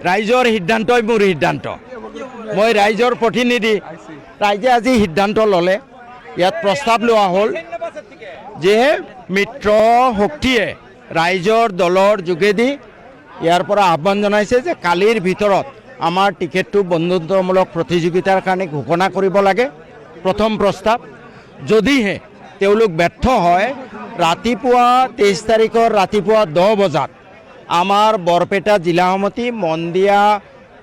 ৰাইজৰ সিদ্ধান্তই মোৰ সিদ্ধান্ত। মই ৰাইজৰ প্ৰতিনিধি। ৰাইজে আজি সিদ্ধান্ত ল'লে, ইয়াত প্ৰস্তাৱ লোৱা হ'ল যে মিত্ৰ শক্তিয়ে ৰাইজৰ দলৰ যোগেদি ইয়াৰ পৰা আহ্বান জনাইছে যে কালিৰ ভিতৰত আমাৰ টিকেটটো বন্ধুত্বমূলক প্ৰতিযোগিতাৰ কাৰণে ঘোষণা কৰিব লাগে। প্ৰথম প্ৰস্তাৱ। যদিহে তেওঁলোক ব্যৰ্থ হয়, ৰাতিপুৱা 23 তাৰিখৰ ৰাতিপুৱা 10 বজাত আমাৰ বৰপেটা জিলা সমিতি, মন্দিয়া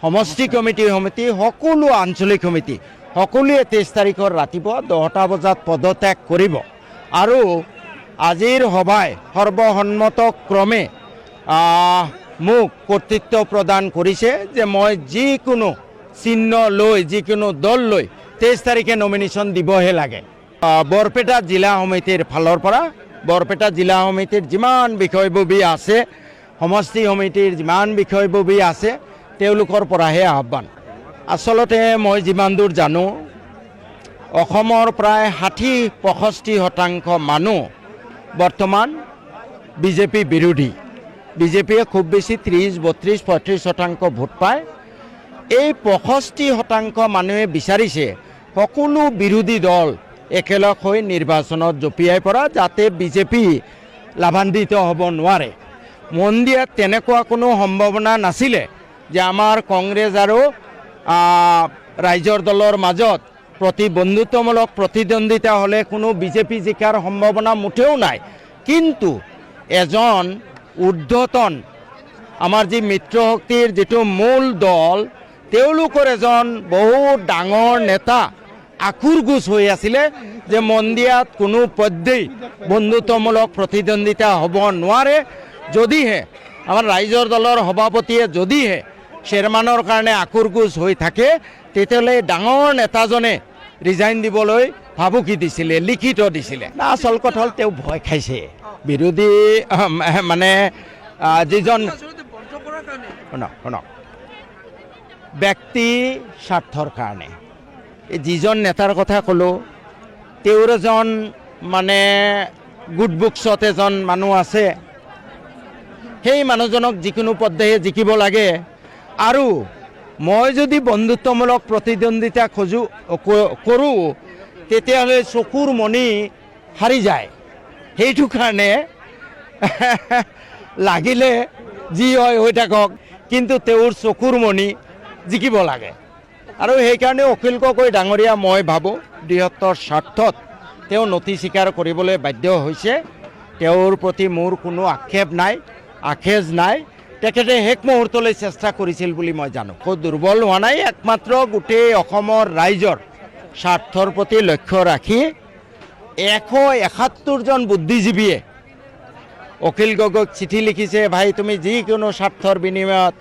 সমষ্টি কমিটি সমিতি, সকলো আঞ্চলিক সমিতি সকলোৱে 23 তাৰিখৰ ৰাতিপুৱা 10টা বজাত পদত্যাগ কৰিব। আৰু আজিৰ সভাই সৰ্বসন্মত ক্ৰমে মোক কৰ্তৃত্ব প্ৰদান কৰিছে যে মই যিকোনো চিহ্ন লৈ, যিকোনো দল লৈ 23 তাৰিখে নমিনেশ্যন দিবহে লাগে। বৰপেটা জিলা সমিতিৰ ফালৰ পৰা, বৰপেটা জিলা সমিতিৰ যিমান বিষয়ববী আছে, সমষ্টি সমিতিৰ যিমান বিষয়ববী আছে, তেওঁলোকৰ পৰাহে আহ্বান। আচলতে মই যিমান দূৰ জানো, অসমৰ প্ৰায় 60-65% মানুহ বৰ্তমান বিজেপি বিৰোধী। বিজেপিয়ে খুব বেছি 30-32-33% ভোট পায়। এই 65% মানুহে বিচাৰিছে সকলো বিৰোধী দল একেলগ হৈ নিৰ্বাচনত জঁপিয়াই পৰা, যাতে বিজেপি লাভান্বিত হ'ব নোৱাৰে। মন্দিয়াত তেনেকুৱা কোনো সম্ভাৱনা নাছিলে যে আমাৰ কংগ্ৰেছ আৰু ৰাইজৰ দলৰ মাজত বন্ধুত্বমূলক প্ৰতিদ্বন্দ্বিতা হ'লে কোনো বিজেপি জিকাৰ সম্ভাৱনা মুঠেও নাই। কিন্তু এজন ঊৰ্ধ্বতন আমাৰ যি মিত্ৰ শক্তিৰ যিটো মূল দল, তেওঁলোকৰ এজন বহুত ডাঙৰ নেতা আখুৰগোচ হৈ আছিলে যে মন্দিয়াত কোনো পধ্যেই বন্ধুত্বমূলক প্ৰতিদ্বন্দ্বিতা হ'ব নোৱাৰে। যদিহে আমাৰ ৰাইজৰ দলৰ সভাপতিয়ে যদিহে চেয়াৰমেনৰ কাৰণে আখুৰগোচ হৈ থাকে, তেতিয়াহ'লে ডাঙৰ নেতাজনে ৰিজাইন দিবলৈ ভাবুকি দিছিলে, লিখিত দিছিলে। আচল কথা হ'ল তেওঁ ভয় খাইছে। বিৰোধী মানে যিজন শুনক ব্যক্তি স্বাৰ্থৰ কাৰণে যিজন নেতাৰ কথা ক'লোঁ, তেওঁৰ এজন মানে গুড বুকছত এজন মানুহ আছে, সেই মানুহজনক যিকোনো পদ্ধতিৰে জিকিব লাগে। আৰু মই যদি বন্ধুত্বমূলক প্ৰতিদ্বন্দ্বিতা কৰোঁ, তেতিয়াহ'লে চকুৰ মণি হাৰি যায়। সেইটো কাৰণে লাগিলে যি হয় হৈ থাকক, কিন্তু তেওঁৰ চকুৰ মণি জিকিব লাগে। আৰু সেইকাৰণে অখিল গগৈ ডাঙৰীয়া মই ভাবোঁ বৃহত্তৰ স্বাৰ্থত তেওঁ নথি স্বীকাৰ কৰিবলৈ বাধ্য হৈছে। তেওঁৰ প্ৰতি মোৰ কোনো আক্ষেপ নাই, আখেজ নাই। তেখেতে শেষ মুহূৰ্তলৈ চেষ্টা কৰিছিল বুলি মই জানো। দুৰ্বল হোৱা নাই, একমাত্ৰ গোটেই অসমৰ ৰাইজৰ স্বাৰ্থৰ প্ৰতি লক্ষ্য ৰাখি 171জন বুদ্ধিজীৱীয়ে অখিল গগৈক চিঠি লিখিছে, ভাই তুমি যিকোনো স্বাৰ্থৰ বিনিময়ত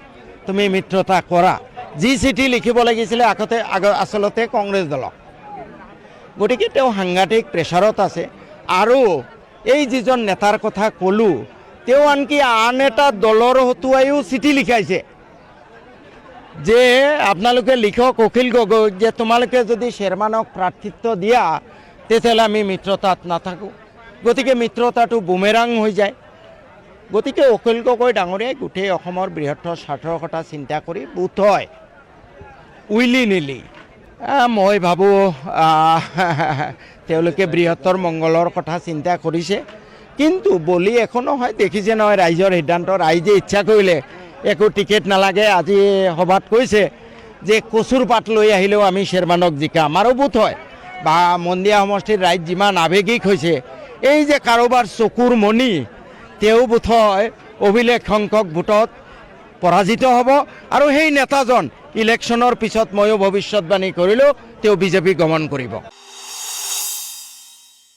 তুমি মিত্ৰতা কৰা। যি চিঠি লিখিব লাগিছিলে আচলতে কংগ্ৰেছ দলক। গতিকে তেওঁ সাংঘাতিক প্ৰেছাৰত আছে। আৰু এই যিজন নেতাৰ কথা ক'লোঁ, তেওঁ আনকি আন এটা দলৰ হতুৱাইও চিঠি লিখাইছে যে আপোনালোকে লিখক অখিল গগৈক যে তোমালোকে যদি চেয়াৰমেনক প্ৰাৰ্থিত্ব দিয়া, তেতিয়াহ'লে আমি মিত্ৰতাত নাথাকোঁ। গতিকে মিত্ৰতাটো বুমেৰাং হৈ যায়। গতিকে অখিল গগৈ ডাঙৰীয়াই গোটেই অসমৰ বৃহত্তৰ স্বাৰ্থৰ কথা চিন্তা কৰি বোধ হয় উইলি নিলি মই ভাবোঁ তেওঁলোকে বৃহত্তৰ মংগলৰ কথা চিন্তা কৰিছে। কিন্তু বলি এখনো হয়, দেখিছে নহয় ৰাইজৰ সিদ্ধান্ত। ৰাইজে ইচ্ছা কৰিলে একো টিকেট নালাগে। আজি সভাত কৈছে যে কচুৰ পাত লৈ আহিলেও আমি চেয়াৰমেনক জিকাম। আৰু বোধ হয় বা মন্দিয়া সমষ্টিৰ ৰাইজ যিমান আৱেগিক হৈছে, এই যে কাৰোবাৰ চকুৰ মণি, তেওঁ বোধ হয় অভিলেখ সংখ্যক ভোটত পৰাজিত হ'ব। আৰু সেই নেতাজন ইলেকশ্যনৰ পিছত ময়ো ভৱিষ্যতবাণী কৰিলোঁ, তেওঁ বিজেপি গমন কৰিব।